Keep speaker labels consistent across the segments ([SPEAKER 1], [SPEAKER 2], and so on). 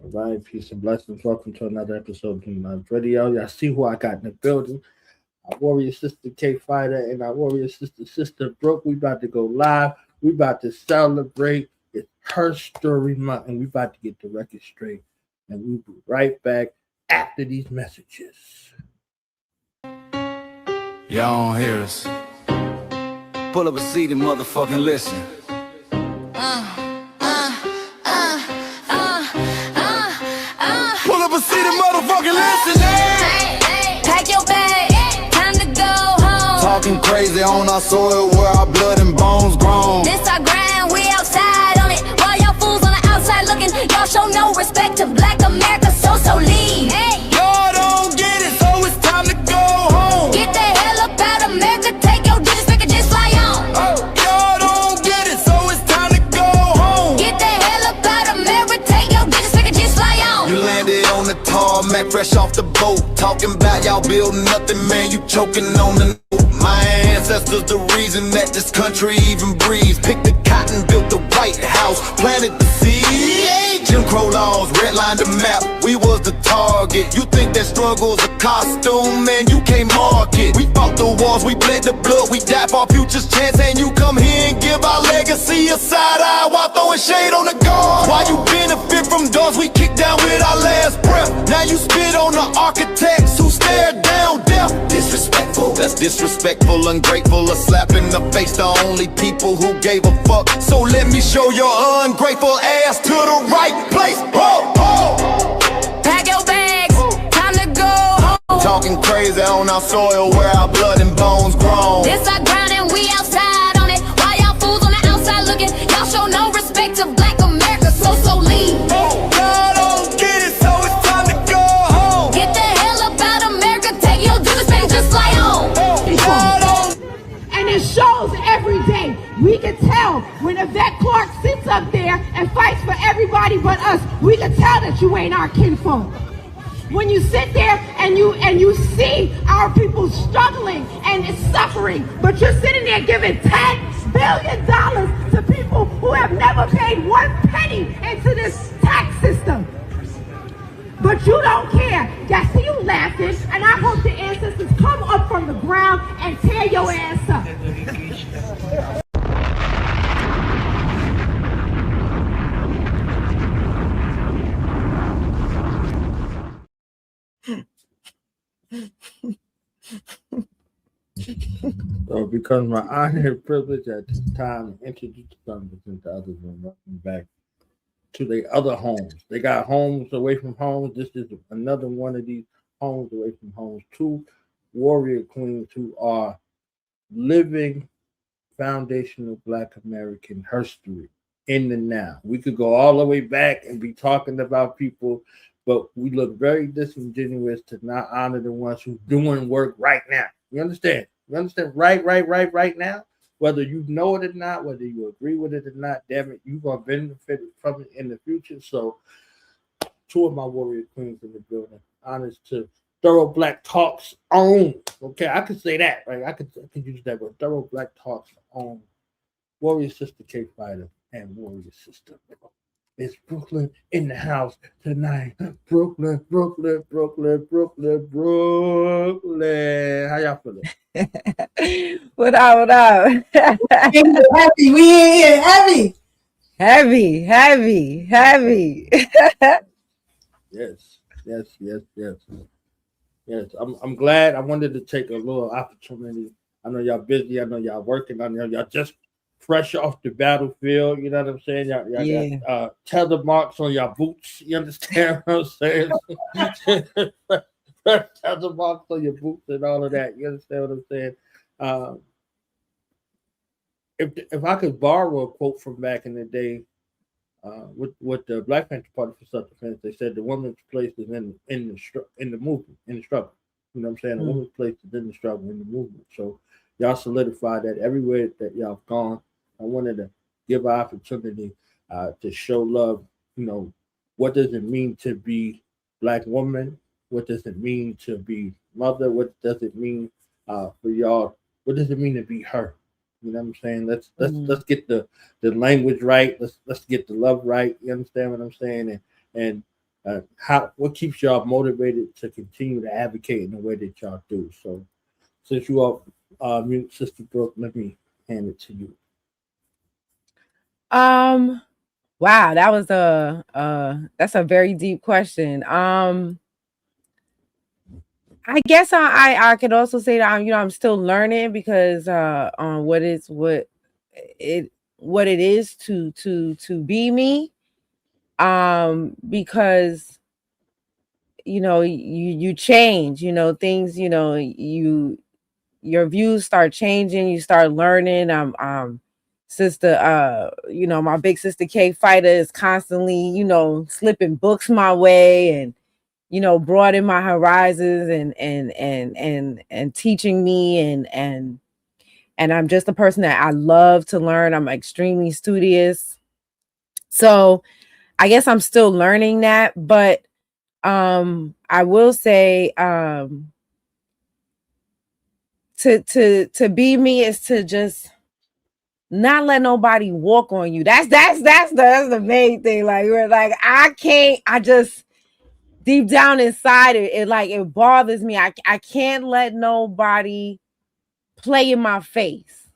[SPEAKER 1] All right, peace and blessings. Welcome to another episode of King Live Radio. Y'all see who I got in the building. Our warrior sister KFighter and our warrior sister Breuck. We about to go live. We about to celebrate. It's her story month, and we about to get the record straight. And we'll be right back after these messages.
[SPEAKER 2] Y'all don't hear us. Pull up a seat and motherfucking listen. Pull up a seat and motherfucking listen.
[SPEAKER 3] Pack your bag, time to go home.
[SPEAKER 2] Talking crazy on our soil where our blood and bones grown.
[SPEAKER 3] This our grind, we outside on it. While y'all fools on the outside looking, y'all show no respect to Black America, so leave.
[SPEAKER 2] Y'all don't get it, so it's time to go home.
[SPEAKER 3] Get the hell up out of America, take your disrespect and just fly on.
[SPEAKER 2] Y'all don't get it, so it's time to go home.
[SPEAKER 3] Get the hell up out of America, take your disrespect and just fly on.
[SPEAKER 2] You landed on the tarmac, fresh off the boat. Talking about y'all building nothing, man, you choking on the note. My ancestors the reason that this country even breathes. Picked the cotton, built the White House, planted the seed. Jim Crow laws, redlined the map, we was the target. You think that struggle's a costume, man, you can't mark it. We fought the wars, we bled the blood, we died for our future's chance. And you come here and give our legacy a side eye while throwing shade on the guard. While you benefit from doors we kicked down with our last breath. Now you spit on the architects who stared down death. Disrespectful, that's disrespectful, ungrateful, a slap in the face to only people who gave a fuck. So let me show your ungrateful ass to the right place.
[SPEAKER 3] Pack your bags, time to go home.
[SPEAKER 2] Talking crazy on our soil where our blood and bones grown.
[SPEAKER 3] This our ground and we outside on it. While y'all fools on the outside looking, y'all show no respect to Black America, so leave.
[SPEAKER 2] Y'all don't get it, so it's time to go home.
[SPEAKER 3] Get the hell up out of America, take your disrespect and just fly on.
[SPEAKER 4] And it shows every day. We can tell when Yvette Clarke sits up there and fights for everybody but us. We can tell that you ain't our kinfolk. When you sit there and you see our people struggling and suffering, but you're sitting there giving $10 billion to people who have never paid one penny into this tax system. But you don't care. I see you laughing, and I hope the ancestors come up from the ground and tear your ass up.
[SPEAKER 1] So it becomes my honor and privilege at this time to introduce some and to others and welcome back to their other homes. They got homes away from homes. This is another one of these homes away from homes. Two warrior queens who are living foundational Black American history in the now. We could go all the way back and be talking about people, but we look very disingenuous to not honor the ones who doing work right now. You understand? You understand? Right now. Whether you know it or not, whether you agree with it or not, damn it, you're gonna benefit from it in the future. So, two of my warrior queens in the building. Honest to Thorough Black Talks own. Okay, I could say that, right? I could use that word. Thorough Black Talks own. Warrior sister KFighter and warrior sister. It's Brooklyn in the house tonight. Brooklyn. How y'all feeling?
[SPEAKER 5] What up?
[SPEAKER 6] Heavy, we in here, heavy.
[SPEAKER 5] Heavy.
[SPEAKER 1] Yes. I'm glad. I wanted to take a little opportunity. I know y'all busy. I know y'all working. I know y'all just fresh off the battlefield. You know what I'm saying? Y'all got tether marks on your boots. You understand what I'm saying? Tether marks on your boots and all of that. You understand what I'm saying? If I could borrow a quote from back in the day, with the Black Panther Party for Self-Defense, they said the woman's place is in the movement, in the struggle. You know what I'm saying? The woman's place is in the struggle, in the movement. So y'all solidified that everywhere that y'all have gone. I wanted to give an opportunity to show love. You know, what does it mean to be Black woman? What does it mean to be mother? What does it mean for y'all? What does it mean to be her? You know what I'm saying? Let's get the language right. Let's get the love right. You understand what I'm saying? And what keeps y'all motivated to continue to advocate in the way that y'all do? So since you are Sister Breuck, let me hand it to you.
[SPEAKER 5] Wow, that was that's a very deep question. I guess I could also say that I'm still learning because on what it is to be me. Because you change, things, your views start changing, you start learning. Sister, my big sister KFighter is constantly, slipping books my way and broaden my horizons and teaching me and I'm just a person that I love to learn. I'm extremely studious. So I guess I'm still learning that, but I will say to be me is to just not let nobody walk on you. That's the main thing. Like we're like I just deep down inside it bothers me. I can't let nobody play in my face.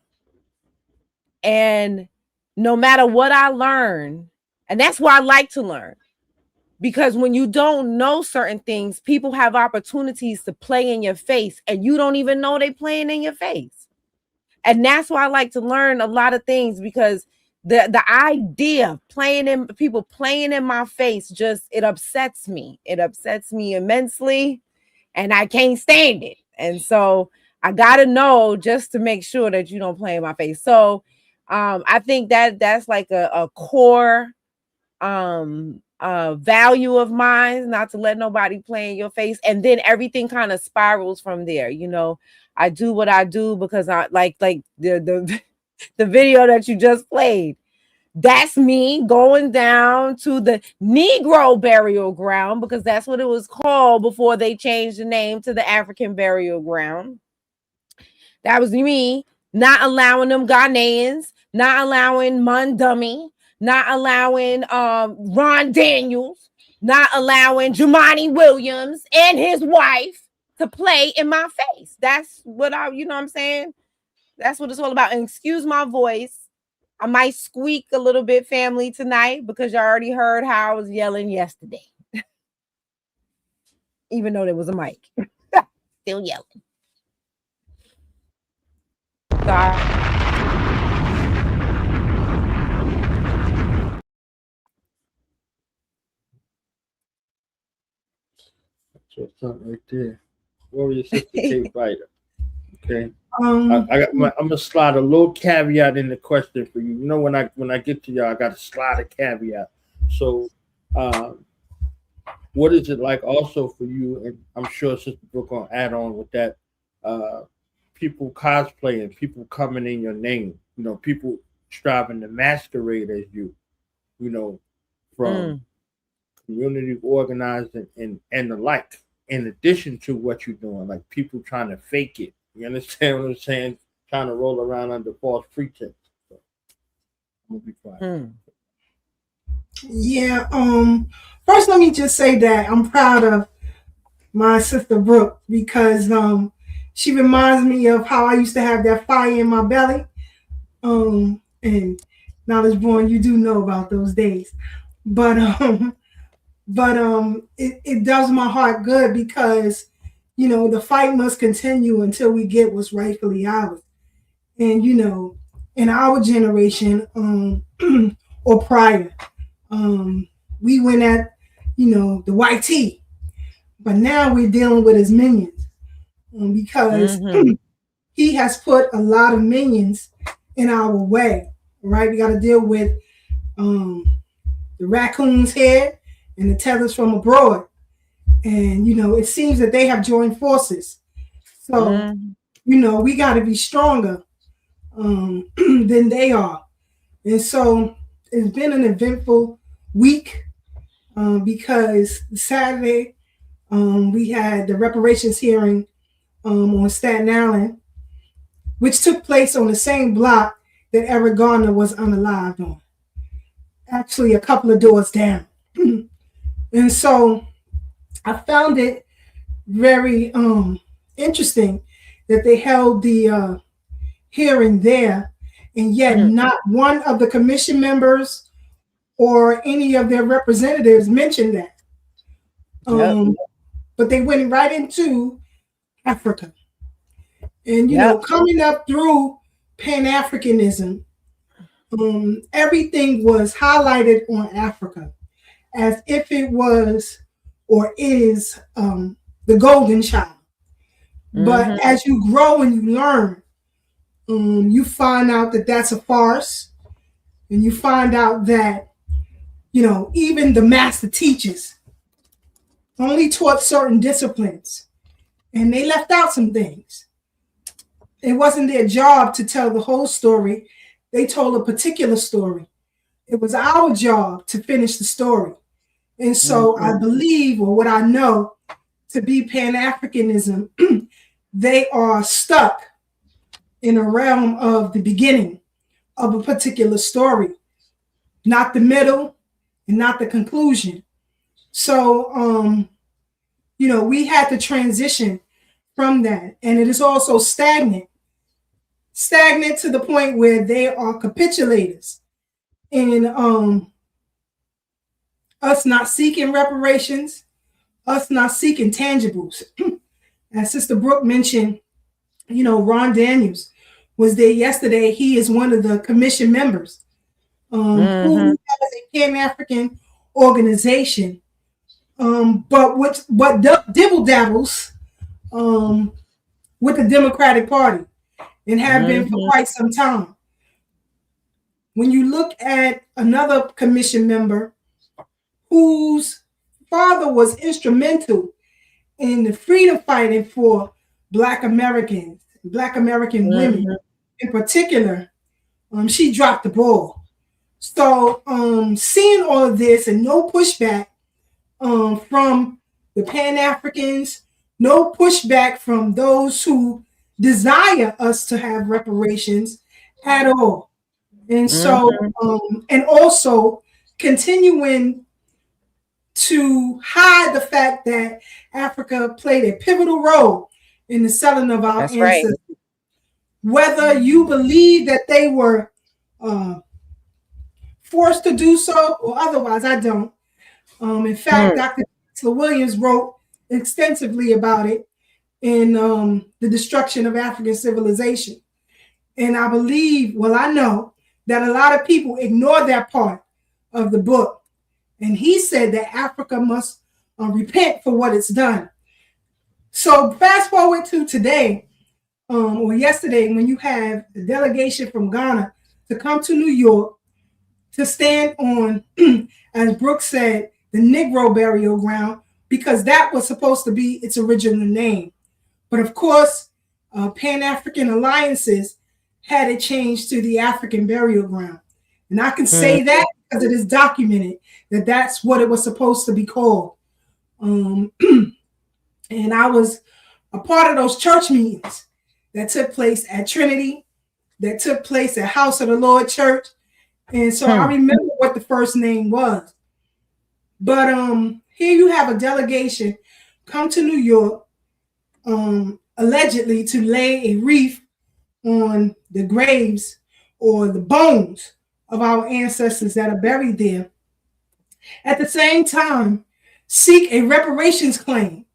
[SPEAKER 5] And no matter what I learn, and that's why I like to learn. Because when you don't know certain things, people have opportunities to play in your face and you don't even know they playing in your face. And that's why I like to learn a lot of things, because the idea of people playing in my face it upsets me. It upsets me immensely and I can't stand it. And so I got to know just to make sure that you don't play in my face. So I think that's like a core value of mine, not to let nobody play in your face, and then everything kind of spirals from there. I do what I do because I like the the video that you just played. That's me going down to the Negro burial ground, because that's what it was called before they changed the name to the African burial ground. That was me not allowing them Ghanaians, not allowing Mundummy, not allowing Ron Daniels, not allowing Jumaane Williams and his wife to play in my face. That's what I'm saying? That's what it's all about. And excuse my voice. I might squeak a little bit, family, tonight, because you already heard how I was yelling yesterday. Even though there was a mic. Still yelling. Sorry.
[SPEAKER 1] So something right there. Warrior Sister KFighter. Okay.
[SPEAKER 6] Um,
[SPEAKER 1] I'm gonna slide a little caveat in the question for you. When I get to y'all, I got to slide a caveat. So, what is it like also for you? And I'm sure Sister Breuck gonna add on with that. People cosplaying, people coming in your name. People striving to masquerade as you. From community organizing and the like. In addition to what you're doing, like people trying to fake it. You understand what I'm saying? Trying to roll around under false pretense. So, I'm gonna be quiet.
[SPEAKER 6] Yeah. First, let me just say that I'm proud of my sister Breuck, because she reminds me of how I used to have that fire in my belly. And knowledge born, you do know about those days, but it does my heart good, because the fight must continue until we get what's rightfully ours. And in our generation, or prior, we went at the white tee, but now we're dealing with his minions, because he has put a lot of minions in our way. Right, we got to deal with the raccoons here and the tethers from abroad. And, it seems that they have joined forces. So, we got to be stronger than they are. And so it's been an eventful week, because Saturday we had the reparations hearing on Staten Island, which took place on the same block that Eric Garner was unalived on. Actually, a couple of doors down. And so I found it very interesting that they held the hearing there, and yet not one of the commission members or any of their representatives mentioned that. But they went right into Africa. And, coming up through Pan-Africanism, everything was highlighted on Africa as if it was or is the golden child. But as you grow and you learn, you find out that that's a farce. And you find out that, even the master teachers only taught certain disciplines. And they left out some things. It wasn't their job to tell the whole story. They told a particular story. It was our job to finish the story. And so I believe, or what I know to be Pan-Africanism, they are stuck in a realm of the beginning of a particular story, not the middle and not the conclusion. So, we had to transition from that. And it is also stagnant to the point where they are capitulators in us not seeking reparations, us not seeking tangibles. As Sister Breuck mentioned, Ron Daniels was there yesterday. He is one of the commission members who has a Pan-African organization, but dibble dabbles with the Democratic Party and have been for quite some time. When you look at another commission member whose father was instrumental in the freedom fighting for Black Americans, Black American women in particular, she dropped the ball. So seeing all of this and no pushback from the Pan-Africans, no pushback from those who desire us to have reparations at all. And so, and also continuing to hide the fact that Africa played a pivotal role in the selling of our ancestors. Right. Whether you believe that they were forced to do so or otherwise, I don't. In fact, Dr. Williams wrote extensively about it in The Destruction of African Civilization. And I believe, I know that a lot of people ignore that part of the book. And he said that Africa must repent for what it's done. So fast forward to today, or yesterday, when you have a delegation from Ghana to come to New York to stand on, as Brooks said, the Negro burial ground, because that was supposed to be its original name. But of course, Pan-African alliances had it changed to the African burial ground. And I can say that because it is documented that that's what it was supposed to be called. And I was a part of those church meetings that took place at Trinity, that took place at House of the Lord Church. And so I remember what the first name was. But here you have a delegation come to New York, allegedly to lay a wreath on the graves or the bones of our ancestors that are buried there. At the same time, seek a reparations claim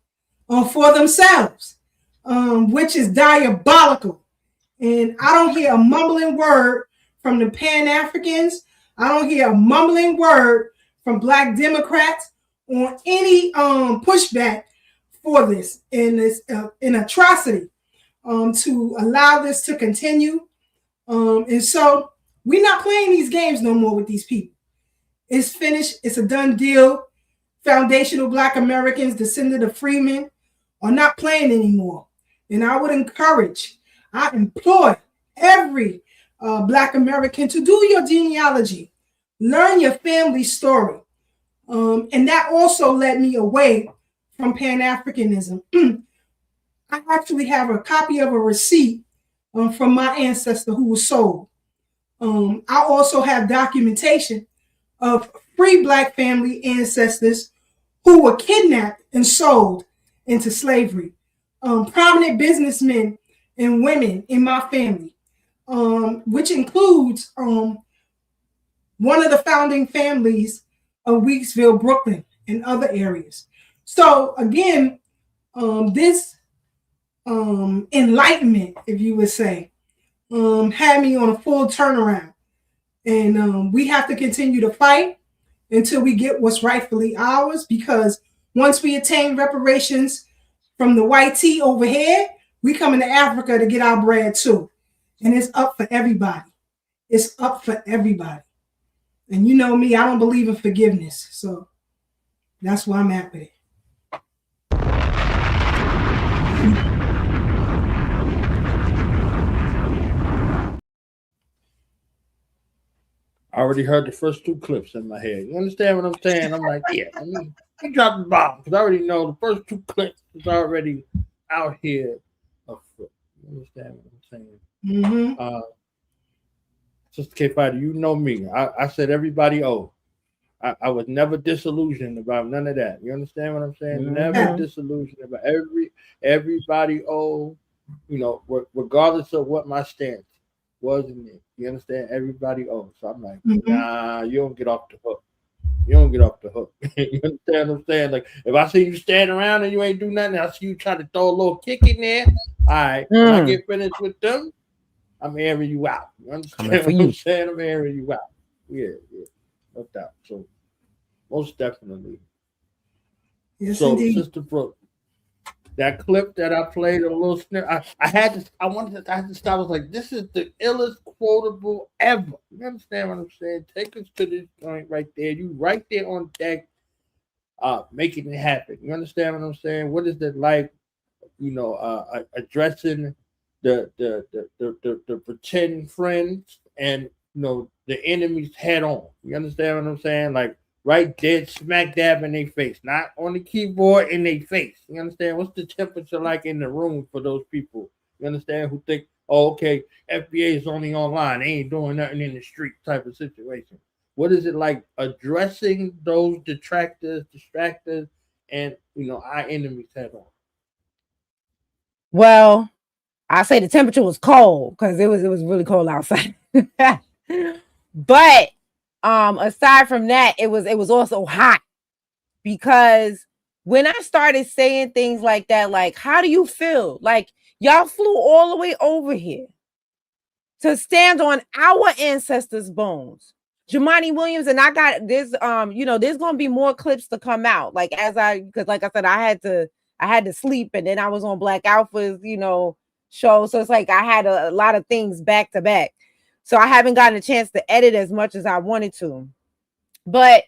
[SPEAKER 6] for themselves, which is diabolical. And I don't hear a mumbling word from the Pan-Africans. I don't hear a mumbling word from Black Democrats on any pushback for this. And it's an atrocity to allow this to continue. And so we're not playing these games no more with these people. It's finished. It's a done deal. Foundational Black Americans, descendant of freemen, are not playing anymore. And I would encourage, I implore every Black American to do your genealogy, learn your family story. And that also led me away from Pan-Africanism. I actually have a copy of a receipt from my ancestor who was sold. I also have documentation of free Black family ancestors who were kidnapped and sold into slavery. Prominent businessmen and women in my family, which includes one of the founding families of Weeksville, Brooklyn, and other areas. So again, this enlightenment, if you would say, had me on a full turnaround. And we have to continue to fight until we get what's rightfully ours, because once we attain reparations from the white tea overhead, we come into Africa to get our bread too. And it's up for everybody. It's up for everybody. And you know me, I don't believe in forgiveness. So that's where I'm at with it.
[SPEAKER 1] I already heard the first two clips in my head. You understand what I'm saying? I'm like, yeah, let me drop the bomb, because I already know the first two clips is already out here afoot. You understand what I'm saying?
[SPEAKER 6] Mm-hmm.
[SPEAKER 1] Sister KFighter, you know me. I said everybody owe. I was never disillusioned about none of that. You understand what I'm saying?
[SPEAKER 6] Yeah.
[SPEAKER 1] Never disillusioned about everybody owe. You know, regardless of what my stance wasn't it. You understand? Everybody owes. So I'm like, nah, you don't get off the hook. You don't get off the hook. You understand what I'm saying? Like, if I see you standing around and you ain't do nothing, I see you try to throw a little kick in there. All right, when I get finished with them, I'm airing you out. You understand what I'm saying? I'm airing you out. Yeah, no doubt. So, most definitely.
[SPEAKER 6] Yes,
[SPEAKER 1] so,
[SPEAKER 6] indeed.
[SPEAKER 1] Sister Breuck, that clip that I played, a little snip, I had to stop. I was like, this is the illest quotable ever. You understand what I'm saying? Take us to this joint right there. You right there on deck, making it happen. You understand what I'm saying? What is it like, you know, addressing the pretend friends and, you know, the enemies head on. You understand what I'm saying? Like, right dead smack dab in their face, not on the keyboard, in their face. You understand? What's the temperature like in the room for those people? You understand? Who think, oh, okay, FBA is only online, they ain't doing nothing in the street type of situation. What is it like addressing those detractors, distractors, and, you know, our enemies head on?
[SPEAKER 5] Well, I say the temperature was cold because it was really cold outside. But aside from that, it was also hot, because when I started saying things like that, like, how do you feel? Like, y'all flew all the way over here to stand on our ancestors' bones. Jemani Williams, and I got this, you know, there's gonna be more clips to come out. Like, because like I said, I had to sleep, and then I was on Black Alpha's, you know, show. So it's like I had a lot of things back to back. So I haven't gotten a chance to edit as much as I wanted to. But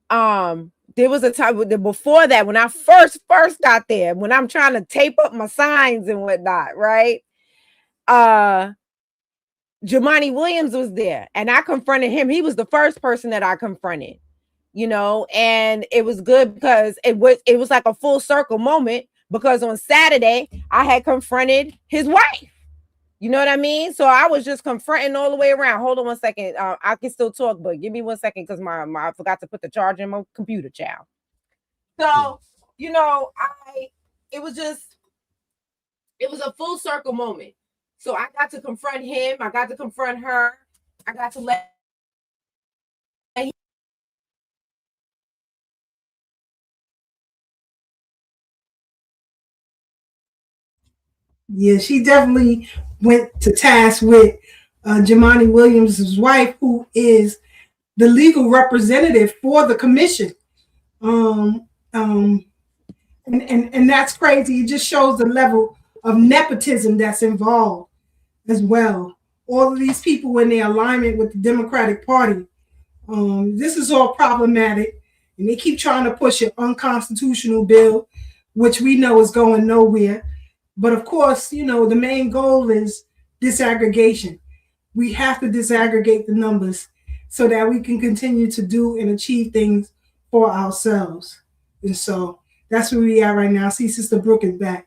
[SPEAKER 5] there was a time before that, when I first got there, when I'm trying to tape up my signs and whatnot, right? Jemani Williams was there, and I confronted him. He was the first person that I confronted, you know, and it was good because it was like a full circle moment, because on Saturday I had confronted his wife. You know what I mean? So I was just confronting all the way around. Hold on one second. I can still talk, but give me 1 second, because I forgot to put the charger in my computer, child. So, you know, it was a full circle moment. So I got to confront him. I got to confront her. I got to let.
[SPEAKER 6] Yeah, she definitely went to task with Jemani Williams' wife, who is the legal representative for the commission. And that's crazy. It just shows the level of nepotism that's involved as well. All of these people in their alignment with the Democratic Party. This is all problematic, and they keep trying to push an unconstitutional bill, which we know is going nowhere. But of course, you know, the main goal is disaggregation. We have to disaggregate the numbers so that we can continue to do and achieve things for ourselves. And so that's where we are right now. See, Sister Breuck is back.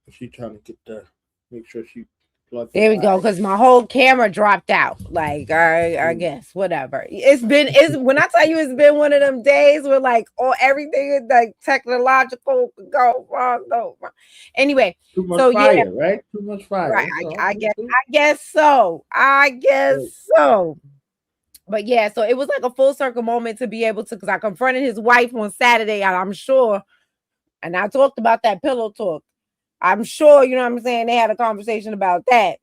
[SPEAKER 1] She trying to make sure she
[SPEAKER 5] There we go, because my whole camera dropped out. Like, I guess whatever. It's when I tell you it's been one of them days where like everything is like technological could go wrong. Anyway,
[SPEAKER 1] Too much
[SPEAKER 5] so
[SPEAKER 1] fire,
[SPEAKER 5] yeah,
[SPEAKER 1] right? Too much fire.
[SPEAKER 5] right. I guess so. I guess so. But yeah, so it was like a full circle moment to be able to, because I confronted his wife on Saturday, and I'm sure, and I talked about that pillow talk. I'm sure, you know what I'm saying, they had a conversation about that.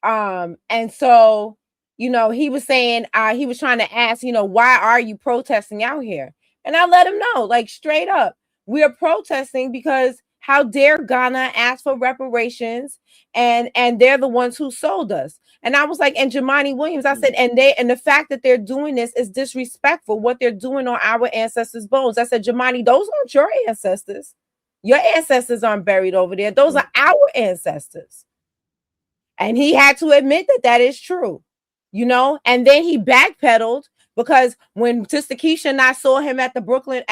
[SPEAKER 5] And so, you know, he was saying, he was trying to ask, you know, why are you protesting out here? And I let him know, like, straight up, we are protesting because how dare Ghana ask for reparations, and they're the ones who sold us. And I was like, and Jemani Williams, I said, and the fact that they're doing this is disrespectful, what they're doing on our ancestors' bones. I said, Jemani, those aren't your ancestors. Your ancestors aren't buried over there. Those are our ancestors. And he had to admit that that is true, you know. And then he backpedaled, because when Sister Keisha and I saw him at the Brooklyn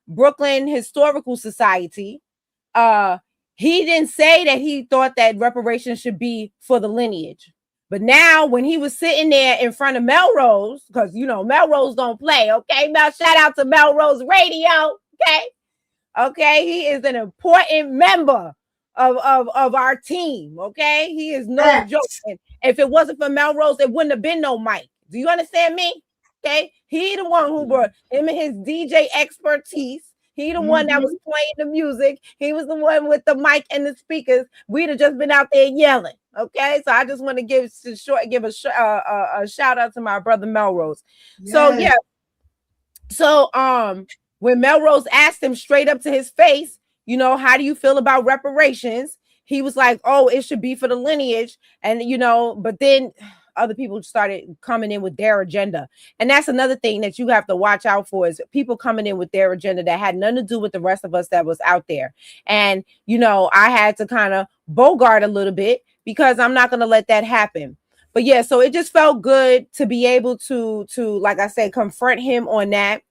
[SPEAKER 5] Brooklyn Historical Society, he didn't say that he thought that reparations should be for the lineage. But now when he was sitting there in front of Melrose, because you know Melrose don't play, okay? Shout out to Melrose Radio, okay, he is an important member of our team, okay? He is no joke. And if it wasn't for Melrose, there wouldn't have been no Mike. Do you understand me? Okay, he the one who brought him and his DJ expertise. He the one that was playing the music. He was the one with the mic and the speakers. We'd have just been out there yelling. Okay, so I just want to give a shout out to my brother Melrose. Yes. So yeah, so when Melrose asked him straight up to his face, you know, how do you feel about reparations? He was like, oh, it should be for the lineage. And, you know, but then other people started coming in with their agenda. And that's another thing that you have to watch out for, is people coming in with their agenda that had nothing to do with the rest of us that was out there. And, you know, I had to kind of bogart a little bit, because I'm not going to let that happen. But yeah, so it just felt good to be able to, like I said, confront him on that.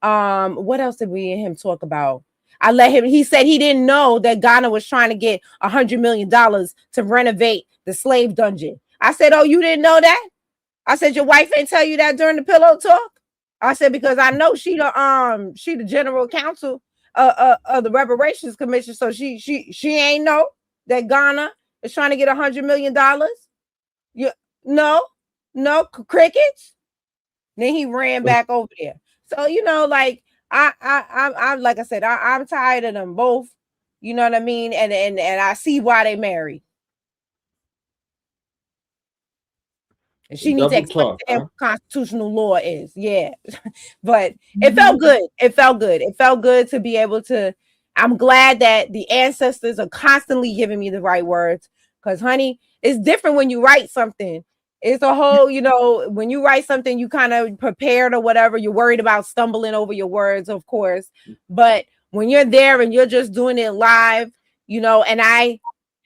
[SPEAKER 5] What else did we and him talk about? I let him, he said he didn't know that Ghana was trying to get $100 million to renovate the slave dungeon. I said, oh, you didn't know that? I said, your wife ain't tell you that during the pillow talk? I said, because I know she the general counsel of the reparations commission. So she ain't know that Ghana is trying to get $100 million. No crickets. Then he ran back over there. So, you know, like, I'm like I said, I'm tired of them both. You know what I mean? And I see why they married. And she needs to explain what constitutional law is. Yeah. But it felt good. It felt good. It felt good to be able to. I'm glad that the ancestors are constantly giving me the right words. Because, honey, it's different when you write something. It's a whole, you know, when you write something, you kind of prepared or whatever. You're worried about stumbling over your words, of course. But when you're there and you're just doing it live, you know, and I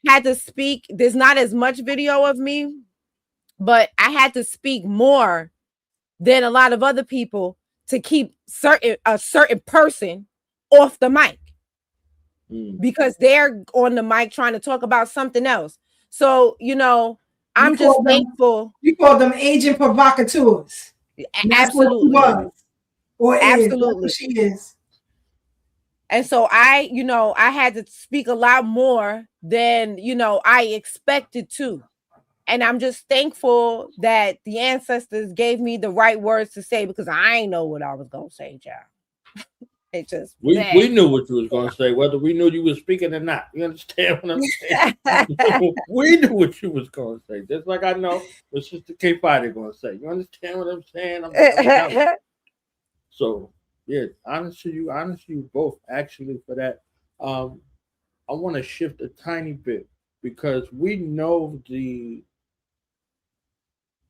[SPEAKER 5] had to speak, there's not as much video of me, but I had to speak more than a lot of other people to keep a certain person off the mic, because they're on the mic trying to talk about something else. So, you know, I'm just thankful.
[SPEAKER 6] You call them agent provocateurs.
[SPEAKER 5] Absolutely.
[SPEAKER 6] That's what or
[SPEAKER 5] absolutely.
[SPEAKER 6] Is. She is.
[SPEAKER 5] And so I had to speak a lot more than, you know, I expected to. And I'm just thankful that the ancestors gave me the right words to say, because I ain't know what I was going to say, child. It just
[SPEAKER 1] we knew what you was going to say, whether we knew you were speaking or not. You understand what I'm saying? We knew what you was going to say, just like I know what Sister KFighter going to say. You understand what I'm saying? So yeah, honest to you both actually for that. I want to shift a tiny bit, because we know the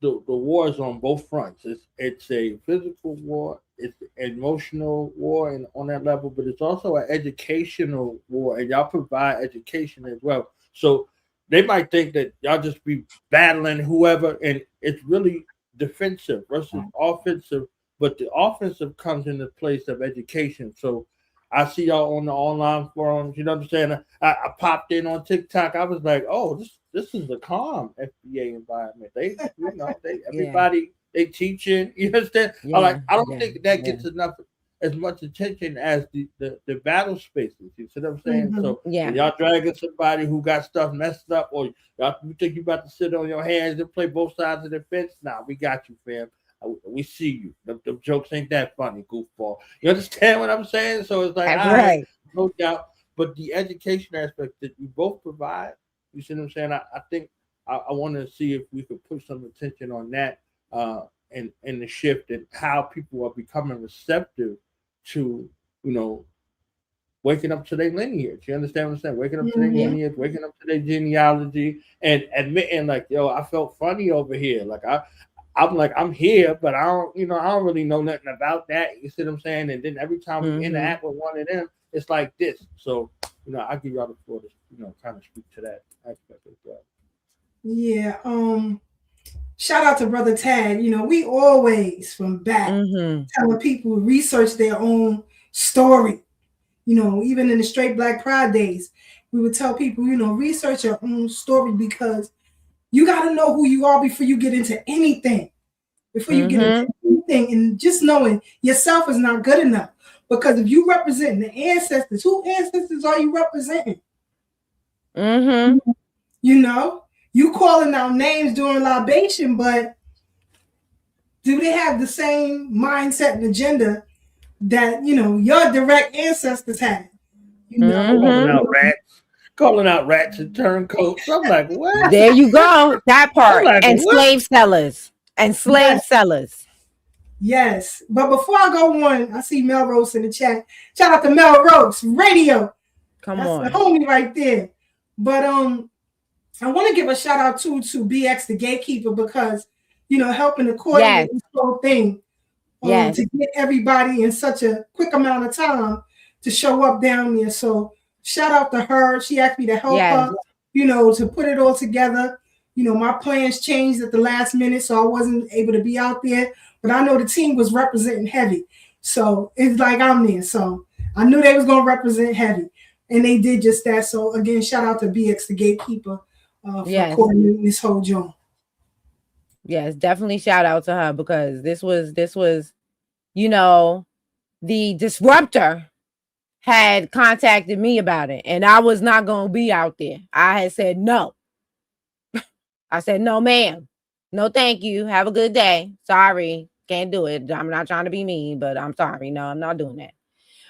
[SPEAKER 1] wars on both fronts. It's a physical war, it's an emotional war, and on that level, but it's also an educational war, and y'all provide education as well. So they might think that y'all just be battling whoever, and it's really defensive versus offensive, but the offensive comes in the place of education. So I see y'all on the online forums. You know what I'm saying? I popped in on TikTok. I was like, oh, this is a calm FBA environment. They, everybody they teaching. You understand? I don't think that gets enough as much attention as the battle spaces. You see what I'm saying? So when y'all dragging somebody who got stuff messed up, or y'all you think you about to sit on your hands and play both sides of the fence? Nah, we got you, fam. We see you. The jokes ain't that funny, goofball. You understand what I'm saying? So it's like,
[SPEAKER 5] That's
[SPEAKER 1] all
[SPEAKER 5] right.
[SPEAKER 1] no doubt. But the education aspect that you both provide, you see what I'm saying? I think I want to see if we could put some attention on that and the shift and how people are becoming receptive to, waking up to their lineage. You understand what I'm saying? Waking up to their lineage, waking up to their genealogy, and admitting like, yo, I felt funny over here. Like I'm like, I'm here, but I don't really know nothing about that. You see what I'm saying? And then every time we interact with one of them, it's like this. So, I give y'all the floor to, kind of speak to that aspect as well.
[SPEAKER 6] Yeah. Shout out to Brother Tad. We always from back telling people research their own story. Even in the Straight Black Pride days, we would tell people, research your own story because you got to know who you are before you get into anything. And just knowing yourself is not good enough. Because if you represent the ancestors, who ancestors are you representing? You calling out names during libation, but do they have the same mindset and agenda that, your direct ancestors had?
[SPEAKER 1] Calling out rats and turncoats. I'm like, what?
[SPEAKER 5] There you go. That part.
[SPEAKER 1] Like,
[SPEAKER 5] and
[SPEAKER 1] what?
[SPEAKER 5] slave sellers.
[SPEAKER 6] Yes. But before I go on, I see Melrose in the chat. Shout out to Melrose Radio.
[SPEAKER 5] That's
[SPEAKER 6] the homie right there. But I want to give a shout out to BX the gatekeeper because, helping to coordinate this whole thing. To get everybody in such a quick amount of time to show up down there. So shout out to her. She asked me to help her, to put it all together. My plans changed at the last minute, so I wasn't able to be out there. But I know the team was representing heavy. So it's like I'm there. So I knew they was going to represent heavy. And they did just that. So again, shout out to BX the gatekeeper for coordinating this whole joint.
[SPEAKER 5] Yes, definitely shout out to her because this was, the disruptor had contacted me about it and I was not going to be out there. I had said, no. I said, no, ma'am. No, thank you. Have a good day. Sorry. Can't do it. I'm not trying to be mean, but I'm sorry. No, I'm not doing that.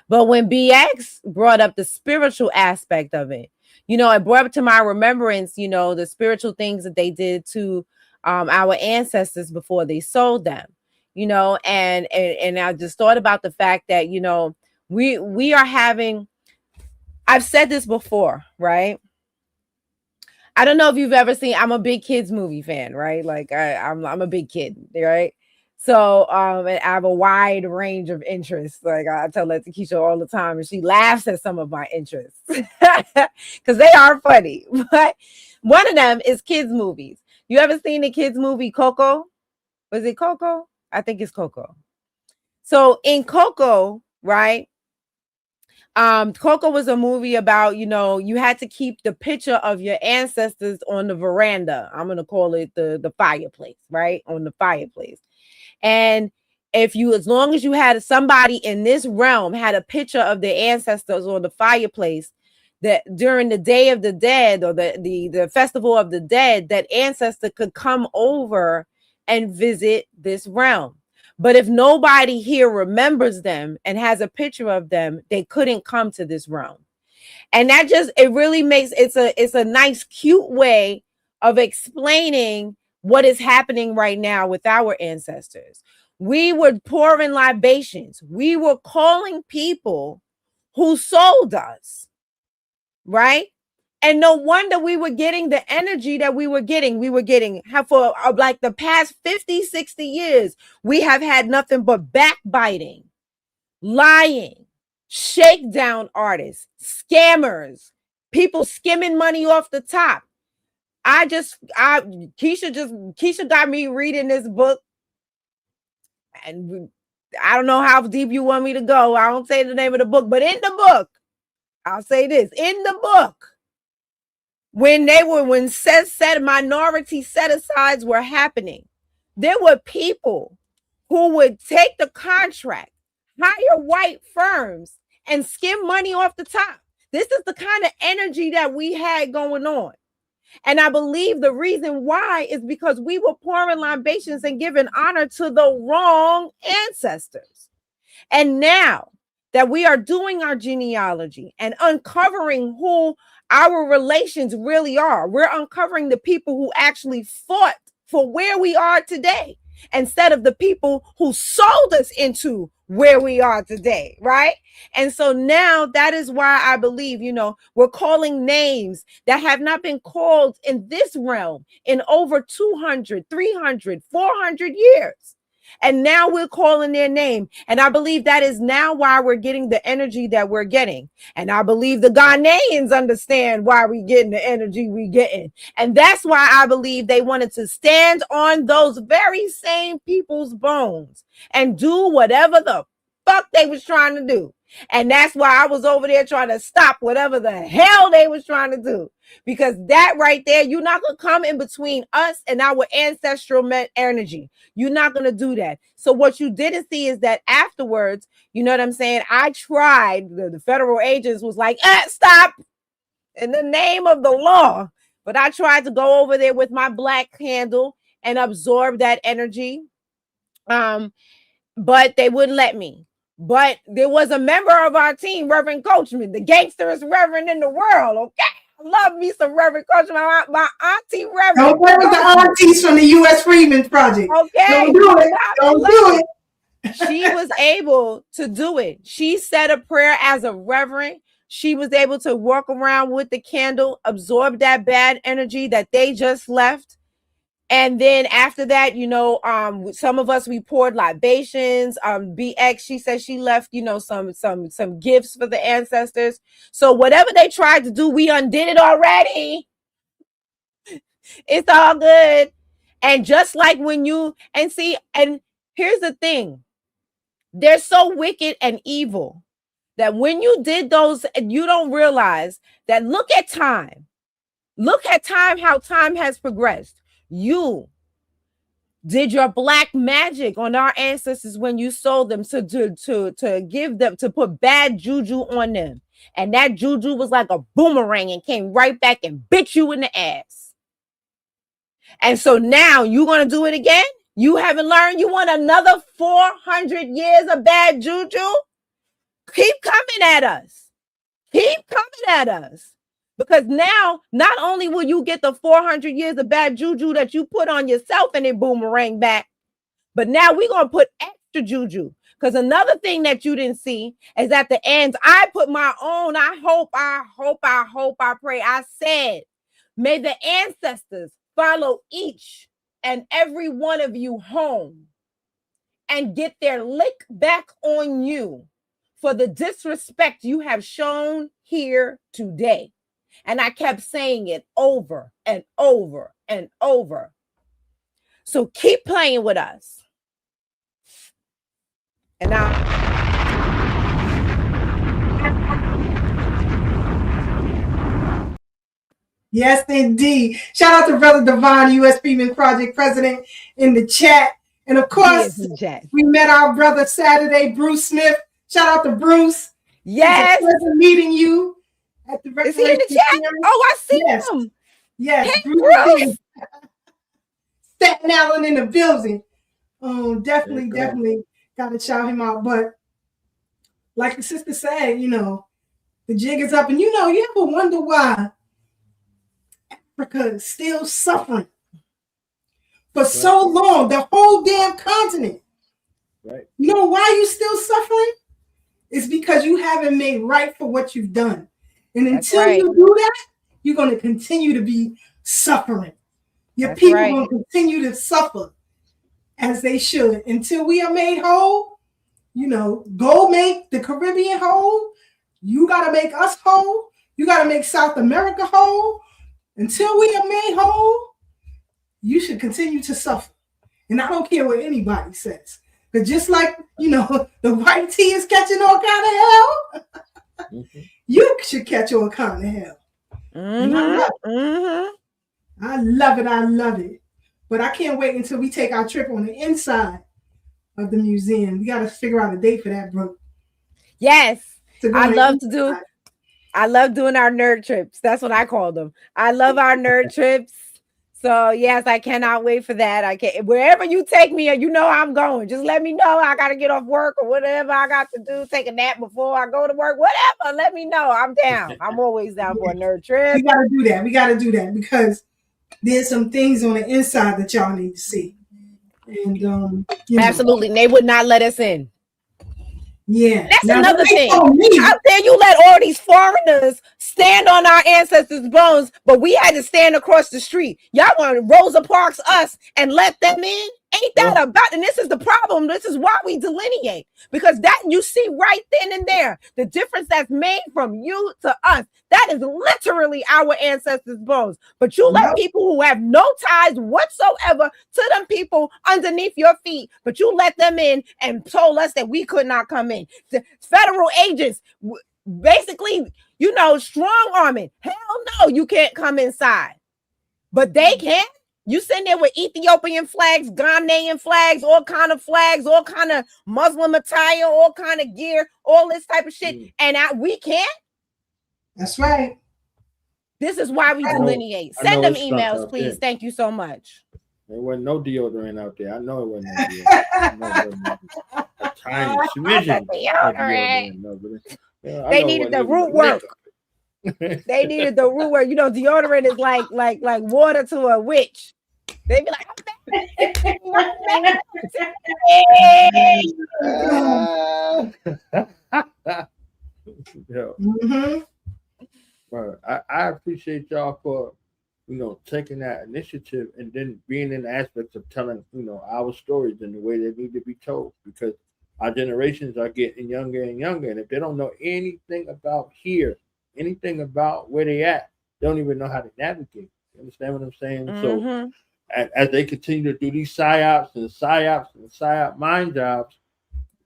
[SPEAKER 5] But when BX brought up the spiritual aspect of it, it brought up to my remembrance, the spiritual things that they did to our ancestors before they sold them, and I just thought about the fact that, we are having, I've said this before, right? I don't know if you've ever seen, I'm a big kids movie fan, right? Like I'm a big kid, right? So and I have a wide range of interests. Like I tell that to Keisha all the time, and she laughs at some of my interests because they are funny. But one of them is kids movies. You ever seen the kids movie Coco? Was it Coco? I think it's Coco. So in Coco, right? Coco was a movie about, you had to keep the picture of your ancestors on the veranda. I'm going to call it the fireplace, right? On the fireplace. And as long as you had somebody in this realm had a picture of their ancestors on the fireplace, that during the Day of the Dead or the Festival of the Dead, that ancestor could come over and visit this realm. But if nobody here remembers them and has a picture of them, they couldn't come to this realm. And that it really makes, it's a nice, cute way of explaining what is happening right now with our ancestors. We were pouring libations. We were calling people who sold us, right? And no wonder we were getting the energy that we were getting. We were getting, for like the past 50, 60 years, we have had nothing but backbiting, lying, shakedown artists, scammers, people skimming money off the top. Keisha got me reading this book, and I don't know how deep you want me to go. I don't say the name of the book, but in the book, I'll say this. In the book, when minority set-asides were happening, there were people who would take the contract, hire white firms, and skim money off the top. This is the kind of energy that we had going on. And I believe the reason why is because we were pouring libations and giving honor to the wrong ancestors. And now that we are doing our genealogy and uncovering who our relations really are, we're uncovering the people who actually fought for where we are today, instead of the people who sold us into where we are today, right? And so now that is why I believe, we're calling names that have not been called in this realm in over 200, 300, 400 years. And now we're calling their name. And I believe that is now why we're getting the energy that we're getting. And I believe the Ghanaians understand why we're getting the energy we're getting. And that's why I believe they wanted to stand on those very same people's bones and do whatever the fuck they was trying to do. And that's why I was over there trying to stop whatever the hell they was trying to do. Because that right there, you're not going to come in between us and our ancestral energy. You're not going to do that. So what you didn't see is that afterwards, you know what I'm saying? I tried, the federal agents was like, stop in the name of the law. But I tried to go over there with my black candle and absorb that energy. But they wouldn't let me. But there was a member of our team, Reverend Coachman, the gangsterest reverend in the world, okay? I love me some Reverend Coachman, my auntie Reverend.
[SPEAKER 6] Don't play with the aunties from the U.S. Freedmen's Project.
[SPEAKER 5] Okay.
[SPEAKER 6] Don't do it. Don't do it.
[SPEAKER 5] She was able to do it. She said a prayer as a reverend. She was able to walk around with the candle, absorb that bad energy that they just left. And then after that, some of us, we poured libations. BX, she said she left, some gifts for the ancestors. So whatever they tried to do, we undid it already. It's all good. And just like and here's the thing. They're so wicked and evil that when you did those, you don't realize that look at time. Look at time, how time has progressed. You did your black magic on our ancestors when you sold them to give them, to put bad juju on them. And that juju was like a boomerang and came right back and bit you in the ass. And so now you're going to do it again? You haven't learned? You want another 400 years of bad juju? Keep coming at us. Keep coming at us. Because now, not only will you get the 400 years of bad juju that you put on yourself and it boomerang back, but now we're going to put extra juju. Because another thing that you didn't see is at the end, I put my own, I pray. I said, may the ancestors follow each and every one of you home and get their lick back on you for the disrespect you have shown here today. And I kept saying it over and over and over. So keep playing with us. And now,
[SPEAKER 6] yes, indeed. Shout out to Brother Devon, U.S. Freedmen's Project President, in the chat. And of course, we met our brother Saturday, Bruce Smith. Shout out to Bruce.
[SPEAKER 5] Yes.
[SPEAKER 6] It's a pleasure meeting you.
[SPEAKER 5] Is he in the chat? Oh, I see him.
[SPEAKER 6] Yes,
[SPEAKER 5] hey,
[SPEAKER 6] Bruce. Staten Island in the building. Definitely got to shout him out. But like the sister said, the jig is up. And you ever wonder why Africa is still suffering for so long, the whole damn continent?
[SPEAKER 1] Right.
[SPEAKER 6] You know why you still suffering? It's because you haven't made right for what you've done. And until you do that, you're going to continue to be suffering. Your people are going to continue to suffer as they should until we are made whole. Go make the Caribbean whole. You got to make us whole. You got to make South America whole. Until we are made whole, you should continue to suffer. And I don't care what anybody says. Because just like, the white tea is catching all kind of hell, you should catch all kind of hell. And I love it. I love it. I love it. But I can't wait until we take our trip on the inside of the museum. We got to figure out a date for that, Breuck.
[SPEAKER 5] Yes. I love doing our nerd trips. That's what I call them. I love our nerd trips. So yes, I cannot wait for that. I can't, wherever you take me, I'm going. Just let me know. I got to get off work or whatever I got to do. Take a nap before I go to work. Whatever. Let me know. I'm down. I'm always down for a nerd trip.
[SPEAKER 6] We got to do that. We got to do that because there's some things on the inside that y'all need to see. And
[SPEAKER 5] absolutely, they would not let us in.
[SPEAKER 6] Yeah,
[SPEAKER 5] that's another thing. How dare you let all these foreigners stand on our ancestors' bones, but we had to stand across the street. Y'all want to Rosa Parks us and let them in? Ain't that about? And this is the problem. This is why we delineate, because that you see right then and there the difference that's made from you to us. That is literally our ancestors' bones. But you let people who have no ties whatsoever to them people underneath your feet, but you let them in and told us that we could not come in. The federal agents basically, strong arming. Hell no, you can't come inside. But they can. You sitting there with Ethiopian flags, Ghanaian flags, all kind of Muslim attire, all kind of gear, all this type of shit. And we can't.
[SPEAKER 6] That's right.
[SPEAKER 5] This is why we delineate. Send them emails, please. Thank you so much.
[SPEAKER 1] There wasn't no deodorant out there. I know it wasn't no deodorant. A tiny smidgen.
[SPEAKER 5] They needed the root work. They needed the root work. Deodorant is like water to a witch. They be like,
[SPEAKER 1] But I appreciate y'all for taking that initiative and then being in the aspects of telling our stories in the way they need to be told, because our generations are getting younger and younger, and if they don't know anything about here, anything about where they at, they don't even know how to navigate. You understand what I'm saying? So as they continue to do these psyops and psyop mind jobs,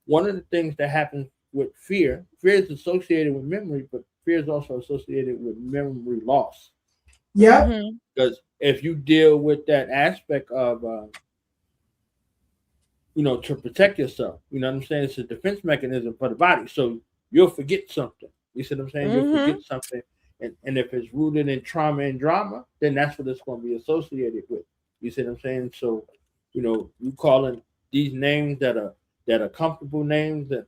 [SPEAKER 1] one of the things that happens with fear is associated with memory, but fear is also associated with memory loss.
[SPEAKER 6] Yeah.
[SPEAKER 1] Because if you deal with that aspect of to protect yourself, you know what I'm saying? It's a defense mechanism for the body. So you'll forget something. You see what I'm saying? You'll forget something. And if it's rooted in trauma and drama, then that's what it's going to be associated with. You see what I'm saying? So, you calling these names that are comfortable names that,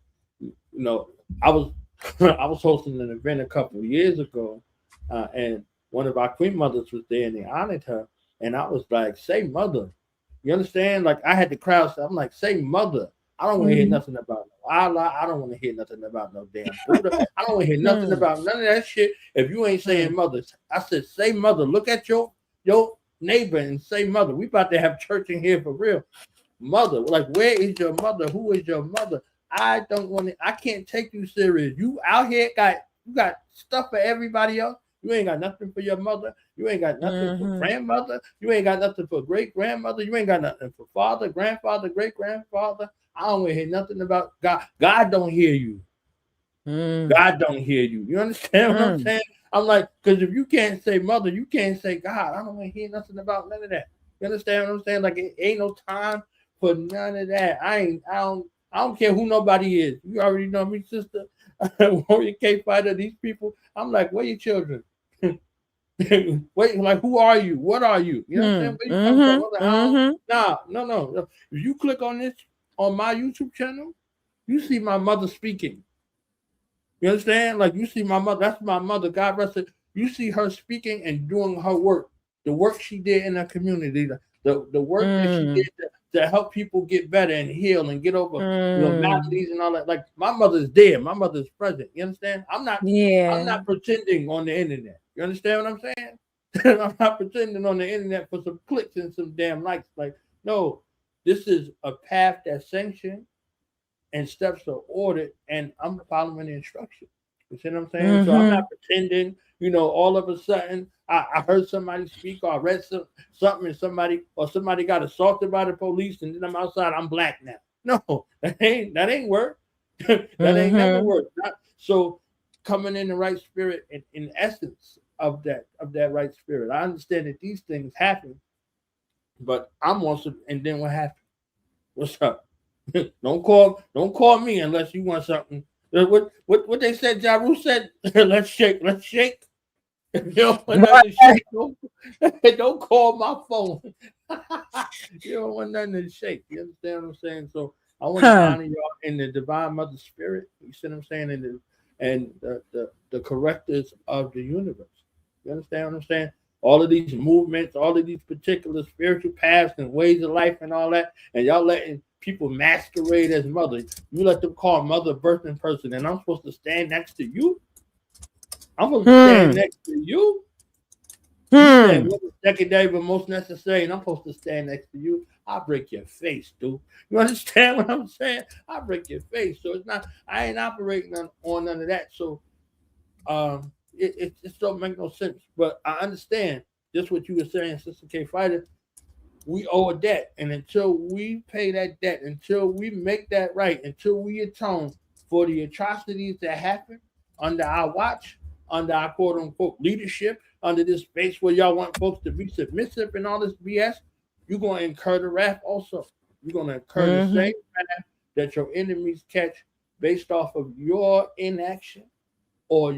[SPEAKER 1] I was hosting an event a couple of years ago, and one of our queen mothers was there and they honored her. And I was like, say mother. You understand? Like I had the crowd. So I'm like, say mother. I don't want to hear nothing about no Allah. I don't want to hear nothing about no damn Buddha. I don't want to hear nothing about none of that shit. If you ain't saying mother, I said, say mother. Look at your neighbor and say mother. We about to have church in here for real. Mother, like where is your mother? Who is your mother? I don't want to. I can't take you serious. You out here you got stuff for everybody else. You ain't got nothing for your mother. You ain't got nothing for grandmother. You ain't got nothing for great grandmother. You ain't got nothing for father, grandfather, great grandfather. I don't want to hear nothing about God. God don't hear you. God don't hear you. You understand what I'm saying? I'm like, because if you can't say mother, you can't say God. I don't want to hear nothing about none of that. You understand what I'm saying? Like it ain't no time for none of that. I don't care who nobody is. You already know me, sister. Warrior KFighter, these people. I'm like, where your children? Wait, like who are you? What are you? You know what I'm saying? No. If you click on this on my YouTube channel, you see my mother speaking. You understand? Like you see my mother. That's my mother. God rest her. You see her speaking and doing her work. The work she did in her community. The work that she did to help people get better and heal and get over maladies and all that. Like my mother's dead. My mother's present. You understand? I'm not pretending on the internet. You understand what I'm saying? I'm not pretending on the internet for some clicks and some damn likes. Like, no, this is a path that's sanctioned and steps are ordered, and I'm following the instructions. You see what I'm saying? So I'm not pretending, all of a sudden I heard somebody speak or I read something and somebody got assaulted by the police and then I'm outside, I'm black now. No, that ain't work. That ain't never worked. So coming in the right spirit, in essence of that right spirit. I understand that these things happen, but I'm also, and then what happened? What's up? don't call me unless you want something. What they said, Jaru said, let's shake. You don't want nothing to shake. Don't call my phone. You don't want nothing to shake. You understand what I'm saying? So I want to honor y'all in the divine mother spirit. You see what I'm saying? And the correctors of the universe. You understand what I'm saying? All of these movements, all of these particular spiritual paths and ways of life and all that, and y'all letting people masquerade as mother. You let them call mother birthing person, and I'm supposed to stand next to you? I'm supposed to stand next to you? You said what was secondary but most necessary, and I'm supposed to stand next to you. I'll break your face, dude. You understand what I'm saying? I'll break your face. So it's not, I ain't operating on none of that. So it just don't make no sense. But I understand just what you were saying, Sister KFighter. We owe a debt, and until we pay that debt, until we make that right, until we atone for the atrocities that happen under our watch, under our quote unquote leadership, under this space where y'all want folks to be submissive and all this BS, you're going to incur the wrath also. You're going to incur the same wrath that your enemies catch based off of your inaction or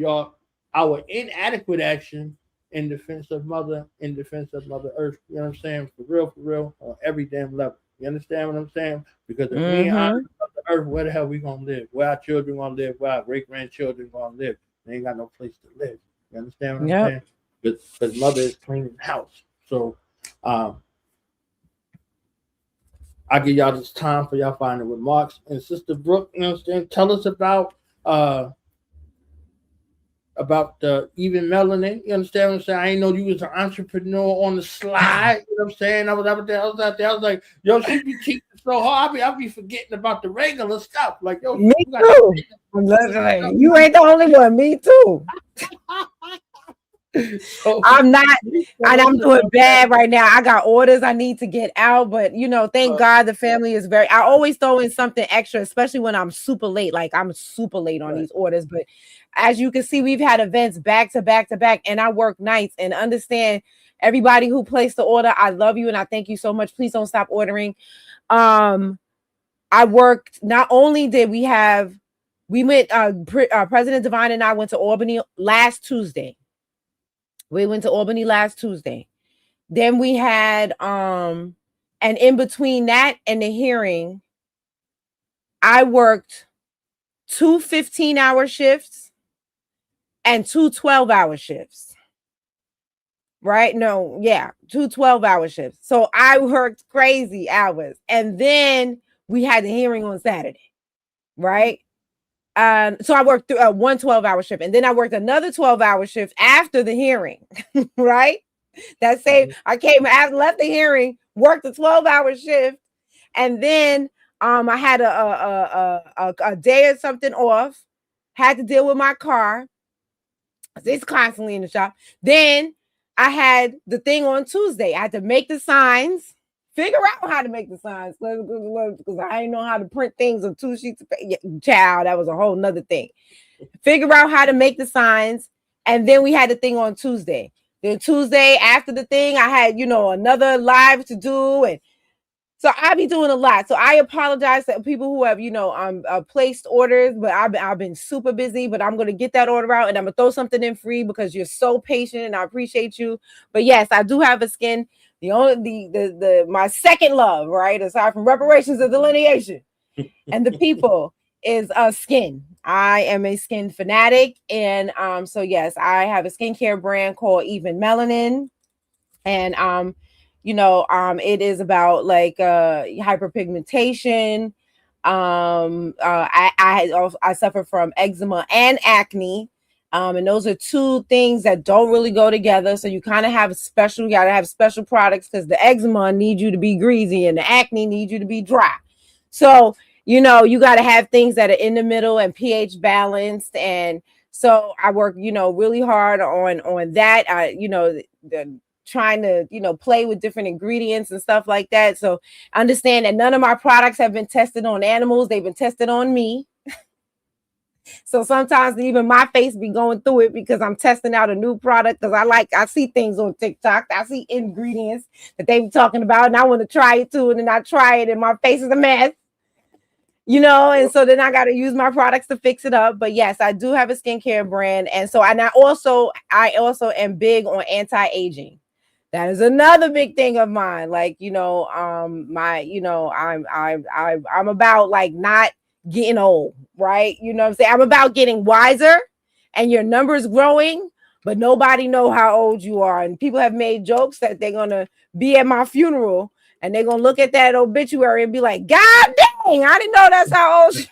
[SPEAKER 1] our inadequate action in defense of Mother Earth. You know what I'm saying? For real, on every damn level. You understand what I'm saying? Because if we ain't honor Mother Earth, where the hell we gonna live? Where our children gonna live? Where our great grandchildren gonna live? They ain't got no place to live. You understand what I'm saying? Because Mother is cleaning the house. So I give y'all this time for y'all finding remarks. And Sister Breuck, you know what I'm saying? Tell us about the even melanin. You understand what I'm saying? I ain't know you was an entrepreneur on the slide. You know what I'm saying? I was out there. I was like, yo, she be teaching so hard. I be forgetting about the regular stuff. Like, yo,
[SPEAKER 5] me too. You ain't the only one. Me too. So, I'm not, and I'm doing bad right now. I got orders I need to get out, but thank God the family is very. I always throw in something extra, especially when I'm super late. Like I'm super late on these orders, but as you can see, we've had events back to back to back, and I work nights. And understand, everybody who placed the order, I love you and I thank you so much. Please don't stop ordering. I worked. Not only did we went. President Divine and I went to Albany last Tuesday. We went to Albany last Tuesday. Then we had, and in between that and the hearing, I worked 2 15-hour shifts and 2 12-hour shifts. Right? No, yeah, 2 12-hour shifts. So I worked crazy hours. And then we had the hearing on Saturday. Right? So I worked through one 12-hour shift, and then I worked another 12-hour shift after the hearing, right? That same, I came after, left the hearing, worked a 12-hour shift, and then I had a day or something off, had to deal with my car. It's constantly in the shop. Then I had the thing on Tuesday. I had to make the signs. Figure out how to make the signs because I didn't know how to print things on 2 sheets of paper. Child, that was a whole nother thing. Figure out how to make the signs, and then we had the thing on Tuesday. Then Tuesday after the thing, I had another live to do, and so I be doing a lot. So I apologize to people who have placed orders, but I've been super busy. But I'm gonna get that order out, and I'm gonna throw something in free because you're so patient, and I appreciate you. But yes, I do have a skin. My second love, right, aside from reparations and delineation and the people, is skin. I am a skin fanatic, and so yes, I have a skincare brand called Even Melanin, and it is about like hyperpigmentation. I suffer from eczema and acne. And those are 2 things that don't really go together. So you kind of have you got to have special products because the eczema needs you to be greasy and the acne needs you to be dry. So, you got to have things that are in the middle and pH balanced. And so I work, really hard on that. trying to, play with different ingredients and stuff like that. So understand that none of my products have been tested on animals. They've been tested on me. So sometimes even my face be going through it because I'm testing out a new product because I see things on TikTok. I see ingredients that they be talking about and I want to try it too. And then I try it and my face is a mess, and so then I got to use my products to fix it up. But yes, I do have a skincare brand. And so, and I also am big on anti-aging. That is another big thing of mine. Like, I'm about like not getting old, right? You know what I'm saying? I'm about getting wiser and your numbers growing, but nobody know how old you are. And people have made jokes that they're going to be at my funeral and they're going to look at that obituary and be like, God dang, I didn't know that's how old you.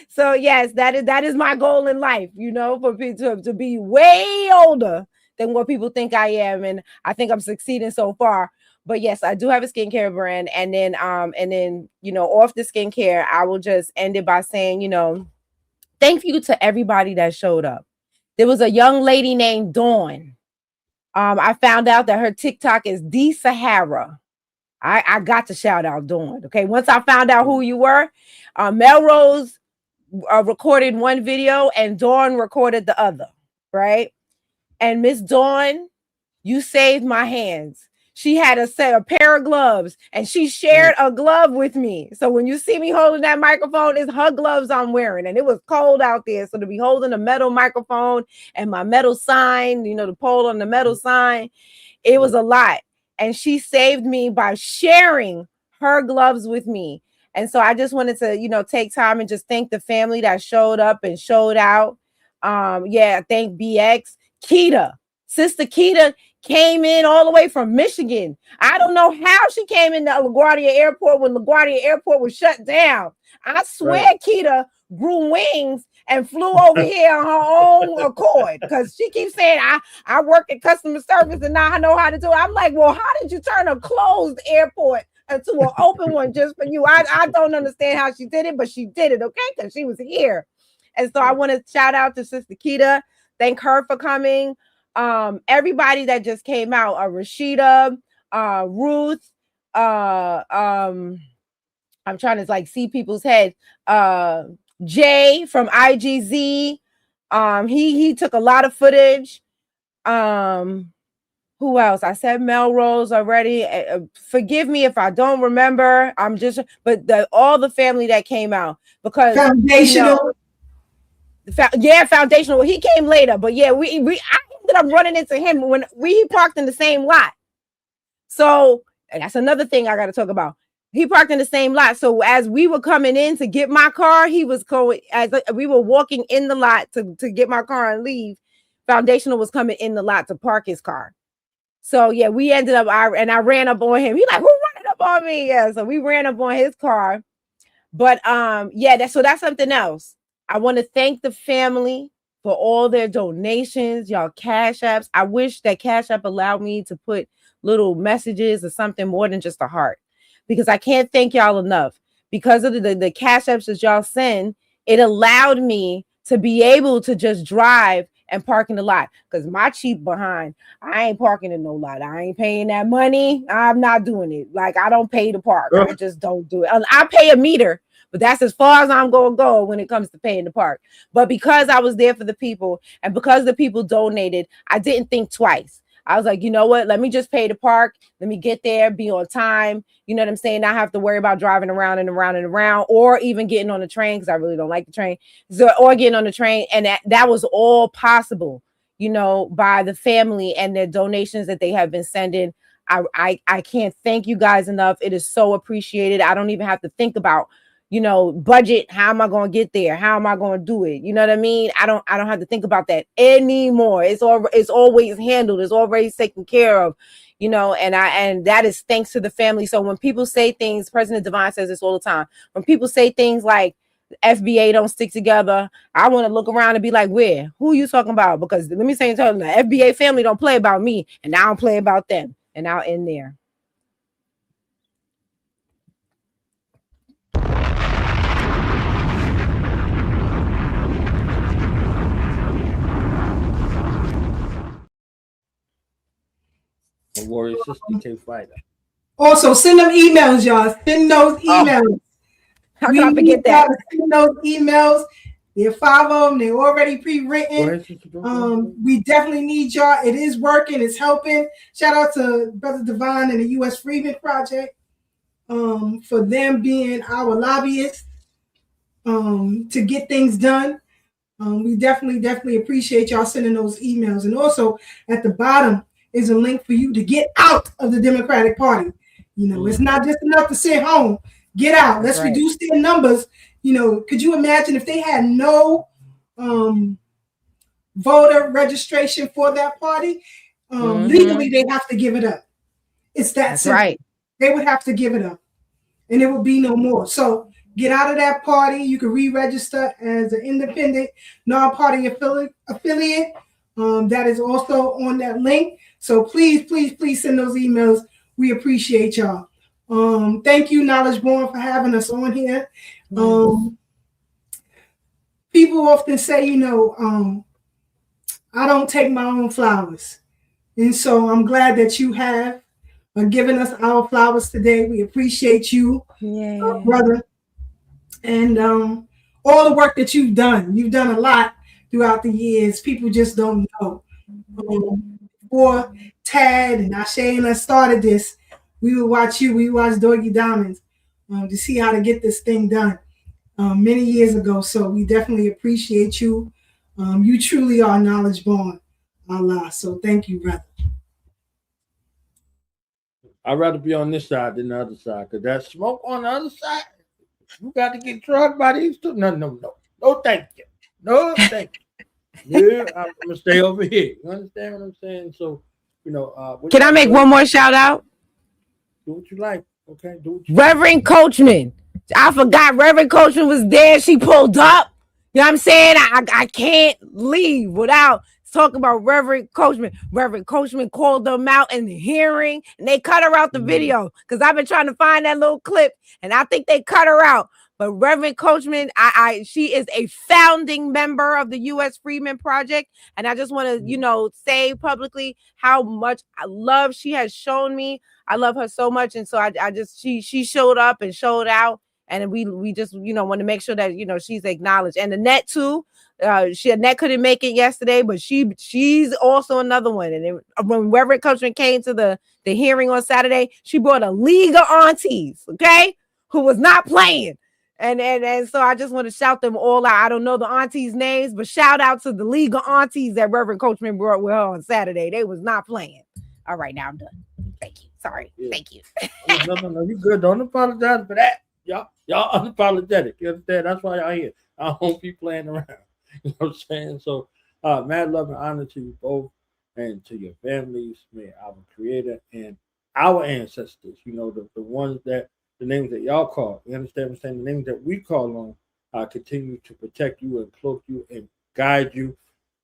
[SPEAKER 5] So yes, that is my goal in life, for people to be way older than what people think I am. And I think I'm succeeding so far. But yes, I do have a skincare brand. And then off the skincare, I will just end it by saying, thank you to everybody that showed up. There was a young lady named Dawn. I found out that her TikTok is the Sahara. I got to shout out Dawn. Okay. Once I found out who you were, Melrose recorded one video and Dawn recorded the other. Right. And Miss Dawn, you saved my hands. She had a pair of gloves and she shared a glove with me. So when you see me holding that microphone, it's her gloves I'm wearing. And it was cold out there. So to be holding a metal microphone and my metal sign, the pole on the metal sign, it was a lot. And she saved me by sharing her gloves with me. And so I just wanted to, take time and just thank the family that showed up and showed out. Thank BX. Keita, Sister Keita came in all the way from Michigan. I don't know how she came into LaGuardia Airport when LaGuardia Airport was shut down. I swear Keita grew wings and flew over here on her own accord because she keeps saying, I work in customer service and now I know how to do it. I'm like, well, how did you turn a closed airport into an open one just for you? I don't understand how she did it, but she did it, okay? Because she was here. And so I want to shout out to Sister Keita. Thank her for coming. Everybody that just came out, Rashida, Ruth, I'm trying to see people's heads. Jay from IGZ. He took a lot of footage. Who else? I said Melrose already. Forgive me if I don't remember. All the family that came out because
[SPEAKER 6] Foundational.
[SPEAKER 5] Foundational. He came later, but I ended up running into him when he parked in the same lot. So that's another thing I got to talk about. He parked in the same lot. So as we were coming in to get my car, he was going as we were walking in the lot to get my car and leave. Foundational was coming in the lot to park his car. So we ended up. I ran up on him. He like, who running up on me? Yeah. So we ran up on his car. But that's something else. I want to thank the family for all their donations, y'all Cash Apps. I wish that Cash App allowed me to put little messages or something more than just a heart, because I can't thank y'all enough. Because of the Cash Apps that y'all send, it allowed me to be able to just drive and park in the lot. Because my cheap behind, I ain't parking in no lot. I ain't paying that money. I'm not doing it. Like, I don't pay to park. I just don't do it. I pay a meter. But that's as far as I'm going to go when it comes to paying the park. But because I was there for the people and because the people donated, I didn't think twice. I was like, you know what? Let me just pay the park. Let me get there, be on time. You know what I'm saying? Not have to worry about driving around and around and around, or even getting on the train because I really don't like the train. Or getting on the train. And that was all possible, by the family and their donations that they have been sending. I can't thank you guys enough. It is so appreciated. I don't even have to think about budget. How am I going to get there? How am I going to do it? You know what I mean? I don't have to think about that anymore. It's always handled. It's already taken care of, and that is thanks to the family. So when people say things, President Divine says this all the time. When people say things like FBA don't stick together, I want to look around and be like, where? Who are you talking about? Because let me say, the FBA family don't play about me and I don't play about them. And I'll end there.
[SPEAKER 1] Warrior Sister KFighter.
[SPEAKER 6] Also, send them emails, y'all. Send those emails.
[SPEAKER 5] How can I forget that?
[SPEAKER 6] Send those emails. There are 5 of them. They're already pre-written. We definitely need y'all. It is working. It's helping. Shout out to Brother Devon and the U.S. Freedmen Project for them being our lobbyists to get things done. We definitely appreciate y'all sending those emails. And also at the bottom is a link for you to get out of the Democratic Party. It's not just enough to sit home. Get out. Let's reduce their numbers. Could you imagine if they had no voter registration for that party? Legally, they have to give it up. It's that simple. Right. They would have to give it up, and it would be no more. So get out of that party. You can re-register as an independent, non-party affiliate. That is also on that link. So please send those emails. We appreciate y'all. Thank you, Knowledge Born, for having us on here. People often say, I don't take my own flowers. And so I'm glad that you have given us our flowers today. We appreciate you, brother. And all the work that you've done. You've done a lot throughout the years. People just don't know. Before Tad and Ashe and us started this, we would watch you. We watched Doggy Diamonds to see how to get this thing done many years ago. So we definitely appreciate you. You truly are knowledge born, Allah. So thank you, brother.
[SPEAKER 1] I'd rather be on this side than the other side, because that smoke on the other side, you got to get drugged by these two. No, thank you. No, thank you. Yeah, I'm going to stay over here. You understand what I'm saying? So, can
[SPEAKER 5] I make one more shout out?
[SPEAKER 1] Do what you like. Okay, do what you
[SPEAKER 5] Reverend Coachman. I forgot Reverend Coachman was there. She pulled up. You know what I'm saying? I can't leave without talking about Reverend Coachman. Reverend Coachman called them out in the hearing, and they cut her out the video because I've been trying to find that little clip, and I think they cut her out. But Reverend Coachman, she is a founding member of the U.S. Freedmen Project, and I just want to, say publicly how much love she has shown me. I love her so much, and so she showed up and showed out, and we just want to make sure that she's acknowledged. And Annette too. Annette couldn't make it yesterday, but she's also another one. And when Reverend Coachman came to the hearing on Saturday, she brought a league of aunties, okay, who was not playing. And so I just want to shout them all out. I don't know the aunties' names, but shout out to the league of aunties that Reverend Coachman brought with her on Saturday. They was not playing. All right, now I'm done. Thank you. Sorry. Yeah. Thank you.
[SPEAKER 1] No, you good. Don't apologize for that. Y'all unapologetic. You understand? That's why y'all here. I won't be playing around. You know what I'm saying? So, mad love and honor to you both and to your families. May our Creator and our ancestors, the ones that, the names that y'all call, you understand what I'm saying? The names that we call on, continue to protect you and cloak you and guide you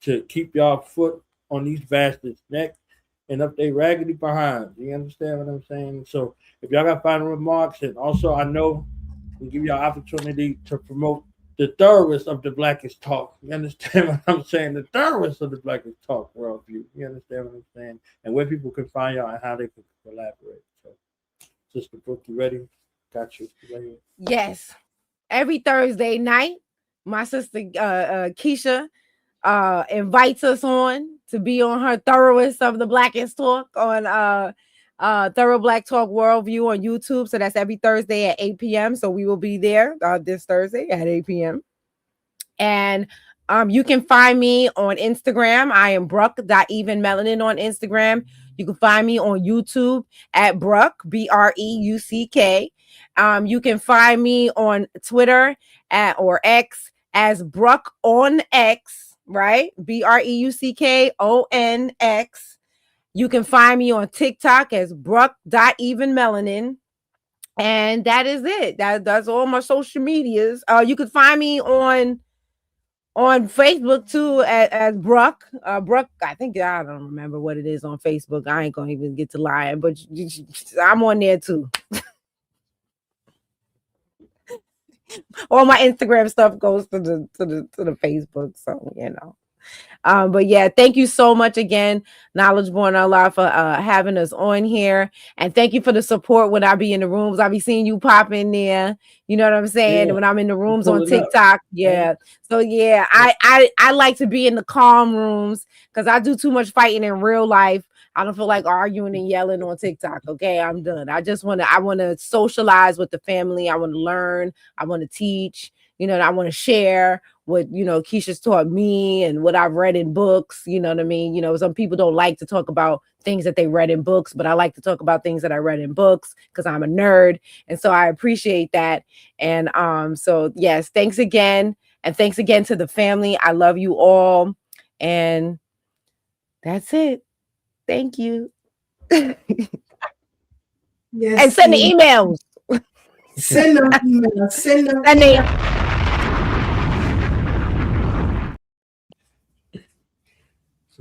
[SPEAKER 1] to keep y'all foot on these bastards' neck and up they raggedy behind. You understand what I'm saying? So if y'all got final remarks, and also I know we give y'all opportunity to promote the thoroughness of the Blackest Talk. You understand what I'm saying? The thoroughness of the Blackest Talk worldview. You understand what I'm saying? And where people can find y'all and how they can collaborate. So, Sister Breuck, you ready? Got you. Ready?
[SPEAKER 5] Yes. Every Thursday night, my sister Keisha invites us on to be on her thoroughness of the Blackest Talk on Thorough Black Talk Worldview on YouTube. So that's every Thursday at 8 p.m. So we will be there this Thursday at 8 p.m. And you can find me on Instagram. I am Breuck.evenmelanin on Instagram. You can find me on YouTube at Breuck, Breuck. You can find me on Twitter or X as Breuck on X, right? BREUCKONX. You can find me on TikTok as Breuck.evenmelanin. And that is it. That's all my social medias. You can find me on Facebook too as Breuck. Breuck, I don't remember what it is on Facebook. I ain't gonna even get to lying, but I'm on there too. All my Instagram stuff goes to the Facebook, so But yeah, thank you so much again, Knowledge Born Allah, for having us on here. And thank you for the support when I be in the rooms. I be seeing you pop in there. You know what I'm saying?
[SPEAKER 1] Yeah.
[SPEAKER 5] When I'm in the rooms
[SPEAKER 1] Pull
[SPEAKER 5] on
[SPEAKER 1] it up.
[SPEAKER 5] TikTok. Yeah. So yeah, I like to be in the calm rooms because I do too much fighting in real life. I don't feel like arguing and yelling on TikTok. Okay, I'm done. I want to socialize with the family. I want to learn. I want to teach. You know, I want to share what, you know, Keisha's taught me and what I've read in books. You know what I mean? You know, some people don't like to talk about things that they read in books, but I like to talk about things that I read in books because I'm a nerd. And so I appreciate that. And so yes, thanks again. And thanks again to the family. I love you all. And that's it. Thank you.
[SPEAKER 6] Yes,
[SPEAKER 5] and send the emails.
[SPEAKER 6] Send them emails. Send them.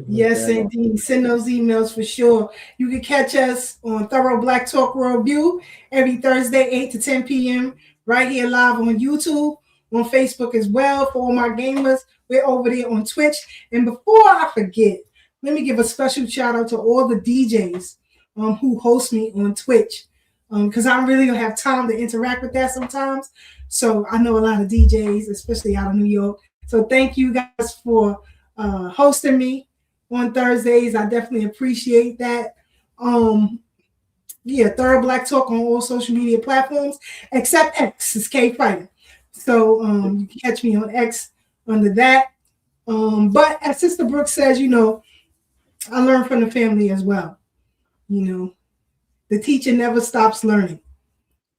[SPEAKER 6] Yes, indeed. Send those emails for sure. You can catch us on Thorough Black Talk Worldview every Thursday, 8 to 10 p.m. right here live on YouTube, on Facebook as well. For all my gamers, we're over there on Twitch. And before I forget, let me give a special shout out to all the DJs who host me on Twitch, because I really don't have time to interact with that sometimes. So I know a lot of DJs, especially out of New York. So thank you guys for hosting me on Thursdays. I definitely appreciate that. Yeah, Thorough Black Talk on all social media platforms except X. It's KFighter. So you can catch me on X under that. But as Sister Brooke says, you know, I learn from the family as well. You know, the teacher never stops learning.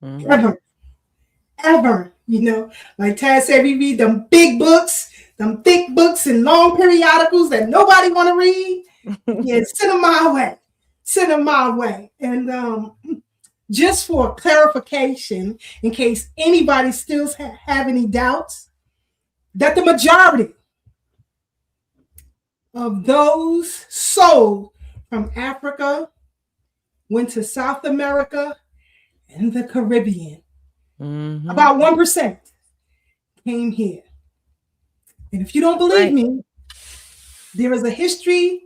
[SPEAKER 6] Ever. You know, like Tad said, we read them big books, them thick books and long periodicals that nobody want to read. Yeah, send them my way. Send them my way. And just for clarification, in case anybody still have any doubts, that the majority of those sold from Africa went to South America and the Caribbean. Mm-hmm. About 1% came here. And if you don't believe me, there is a history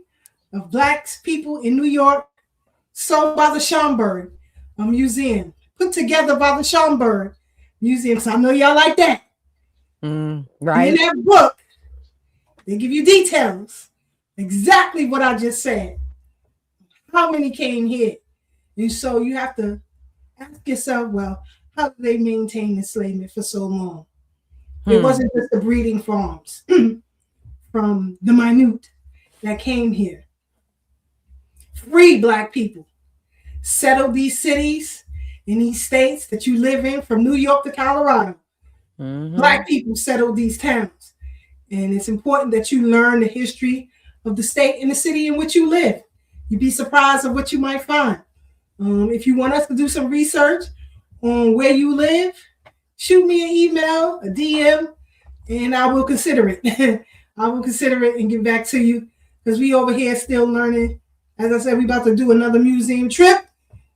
[SPEAKER 6] of Black people in New York sold by the Schomburg Museum, put together by the Schomburg Museum. So I know y'all like that. Right. And in that book, they give you details. Exactly what I just said. How many came here? And so you have to ask yourself, well, how did they maintain enslavement for so long? It wasn't just the breeding farms from the minute that came here. Free Black people settled these cities in these states that you live in, from New York to Colorado. Mm-hmm. Black people settled these towns. And it's important that you learn the history of the state and the city in which you live. You'd be surprised at what you might find. If you want us to do some research on where you live, shoot me an email, a DM, and I will consider it. I will consider it and get back to you, because we over here still learning. As I said, we about to do another museum trip,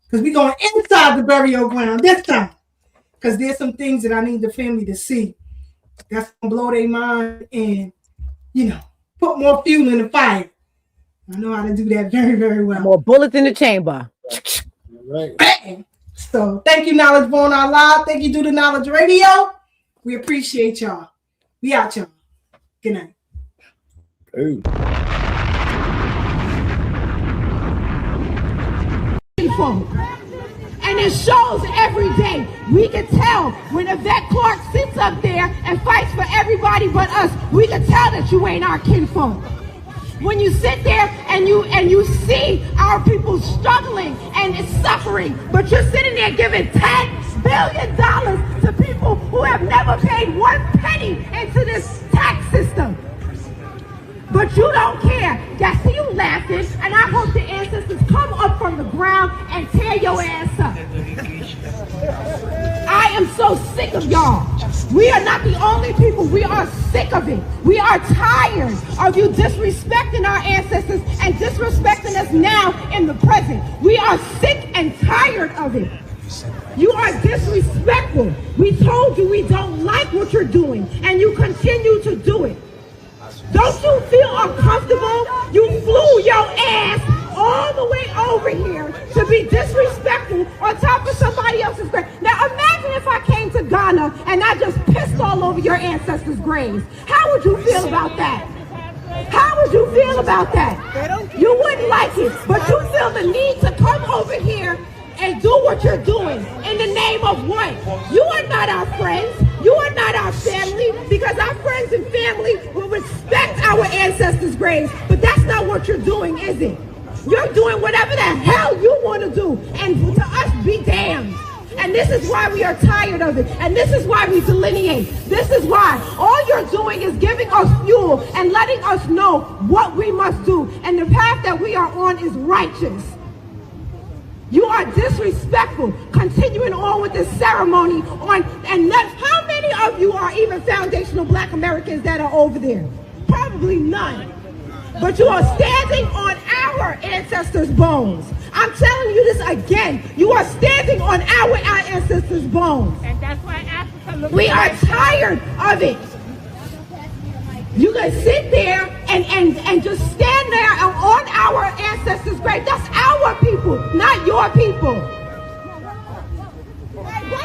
[SPEAKER 6] because we're going inside the burial ground this time, because there's some things that I need the family to see. That's going to blow their mind and, you know, put more fuel in the fire. I know how to do that very, very well.
[SPEAKER 5] More bullets in the chamber.
[SPEAKER 1] Right.
[SPEAKER 6] Bang. So thank you, Knowledge Born Allah. Thank you, Do the Knowledge Radio. We appreciate y'all. We out, y'all. Good night.
[SPEAKER 1] Ooh.
[SPEAKER 4] And it shows every day. We can tell when Yvette Clarke sits up there and fights for everybody but us. We can tell that you ain't our kinfolk. When you sit there and you see our people struggling and suffering, but you're sitting there giving $10 billion to people who have never paid 1 penny into this tax system. But you don't care. I see you laughing, and I hope the ancestors come up from the ground and tear your ass up. I am so sick of y'all. We are not the only people. We are sick of it. We are tired of you disrespecting our ancestors and disrespecting us now in the present. We are sick and tired of it. You are disrespectful. We told you we don't like what you're doing, and you continue to do it. Don't you feel uncomfortable? You flew your ass all the way over here to be disrespectful on top of somebody else's grave. Now imagine if I came to Ghana and I just pissed all over your ancestors' graves. How would you feel about that? How would you feel about that? You wouldn't like it, but you feel the need to come over here and do what you're doing in the name of what? You are not our friends. You are not our family, because our friends and family will respect our ancestors' graves, but that's not what you're doing, is it? You're doing whatever the hell you want to do, and to us, be damned. And this is why we are tired of it, and this is why we delineate. This is why all you're doing is giving us fuel and letting us know what we must do, and the path that we are on is righteous. You are disrespectful, continuing on with this ceremony how many of you are even foundational Black Americans that are over there? Probably none. But you are standing on our ancestors' bones. I'm telling you this again. You are standing on our ancestors' bones.
[SPEAKER 7] And that's why Africa
[SPEAKER 4] we are tired of it. You can sit there and just stand there on our ancestors' grave. That's our people, not your people. Why